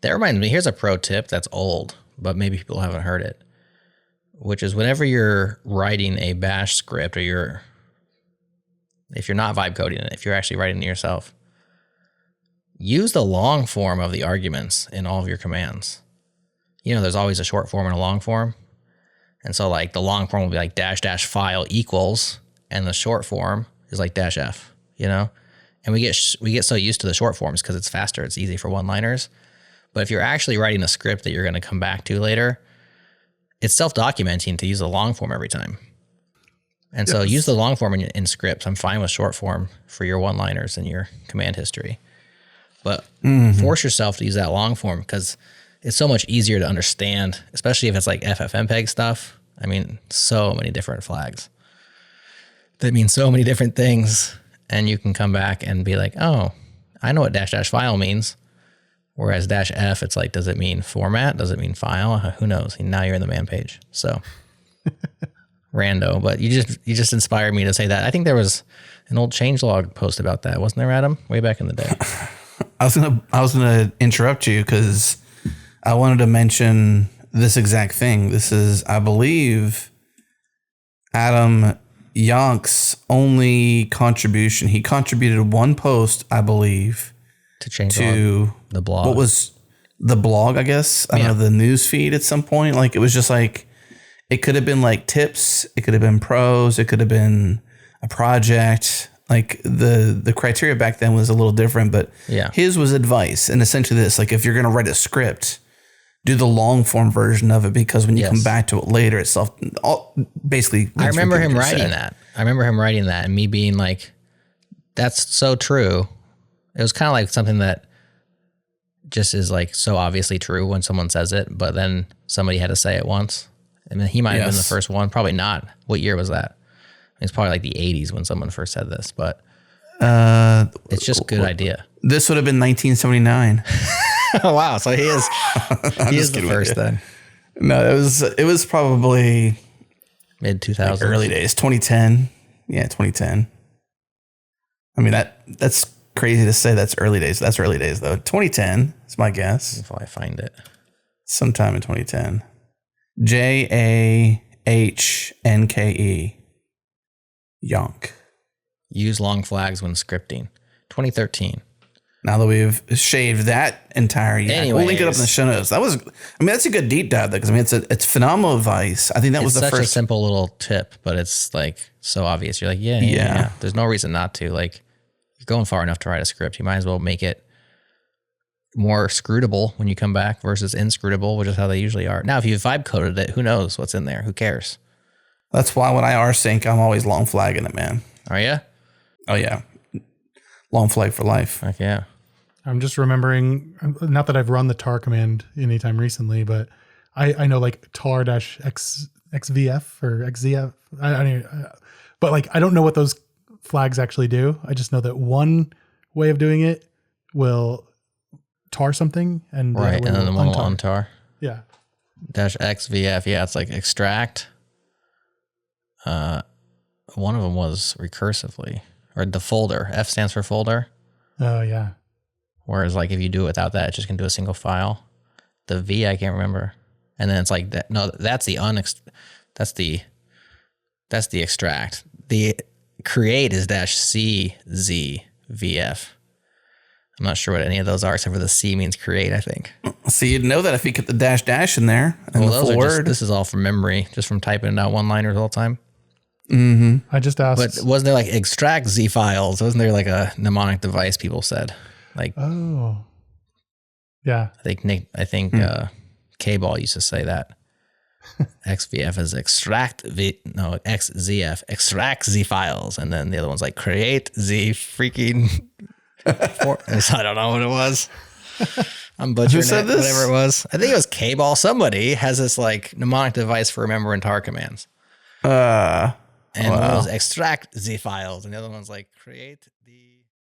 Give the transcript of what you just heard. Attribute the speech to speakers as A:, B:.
A: That reminds me, here's a pro tip that's old, but maybe people haven't heard it, which is whenever you're writing a bash script or if you're not vibe coding it, if you're actually writing it yourself, use the long form of the arguments in all of your commands. You know, there's always a short form and a long form. And so like the long form will be like dash dash file equals, and the short form is like dash F, you know? And we get so used to the short forms because it's faster, it's easy for one-liners. But if you're actually writing a script that you're going to come back to later, it's self-documenting to use the long form every time. And so use the long form in scripts. I'm fine with short form for your one-liners and your command history. But force yourself to use that long form because it's so much easier to understand, especially if it's like FFmpeg stuff. I mean, so many different flags that mean so many different things. And you can come back and be like, oh, I know what dash dash file means. Whereas dash F, it's like, does it mean format? Does it mean file? Who knows? Now you're in the man page. So rando, but you just inspired me to say that. I think there was an old changelog post about that, wasn't there, Adam? Way back in the day.
B: I was gonna interrupt you because I wanted to mention this exact thing. This is, I believe, Adam Yonk's only contribution. He contributed one post, I believe,
A: to change
B: to
A: the blog.
B: What was the blog? I guess I don't know, the news feed at some point. Like it was just like it could have been like tips. It could have been pros. It could have been a project. Like the criteria back then was a little different, but his was advice. And essentially this, like if you're going to write a script, do the long form version of it because when you come back to it later, it's basically.
A: I remember him writing that. I remember him writing that and me being like, that's so true. It was kind of like something that just is like so obviously true when someone says it, but then somebody had to say it once. I mean, he might have been the first one. Probably not. What year was that? It's probably like the 80s when someone first said this, but it's just a good idea.
B: This would have been 1979.
A: Oh, wow. So he is the first then.
B: No, it was probably
A: mid 2000s,
B: like early days, 2010. Yeah, 2010. I mean, that's crazy to say that's early days. That's early days though. 2010 is my guess.
A: If I find it.
B: Sometime in 2010. JAHNKE. Yonk.
A: Use long flags when scripting. 2013.
B: Now that we've shaved that entire year, we'll link it up in the show notes. That's a good deep dive though, because it's phenomenal advice. I think that was the
A: first. It's such a simple little tip, but it's like so obvious. You're like, yeah. There's no reason not to. Like, you're going far enough to write a script. You might as well make it more scrutable when you come back versus inscrutable, which is how they usually are. Now, if you vibe coded it, who knows what's in there? Who cares?
B: That's why when I rsync, I'm always long flagging it, man.
A: Are you?
B: Oh yeah, long flag for life.
A: Heck yeah.
C: I'm just remembering, not that I've run the tar command anytime recently, but I know like tar-xvf or xzf. But like I don't know what those flags actually do. I just know that one way of doing it will tar something, and
A: and then the one will untar.
C: Yeah.
A: -xvf. Yeah, it's like extract. One of them was recursively, or the folder. F stands for folder.
C: Oh yeah.
A: Whereas like if you do it without that, it just can do a single file. The V I can't remember. And then it's like that. No, that's the extract. The create is -CZVF. I'm not sure what any of those are, except for the C means create, I think.
B: So you'd know that if you get the dash in there. And
A: well, those are just, this is all from memory, just from typing out one-liners all the time.
B: Mm-hmm.
C: I just asked.
A: But wasn't there like extract Z files? Wasn't there like a mnemonic device people said? Like,
C: oh, yeah.
A: I think K-Ball used to say that. XVF is XZF, extract Z files. And then the other one's like create Z freaking. I don't know what it was. I'm butchering it, whatever it was. I think it was K-Ball. Somebody has this like mnemonic device for remembering tar commands. And one was extract Z files, and the other one's like create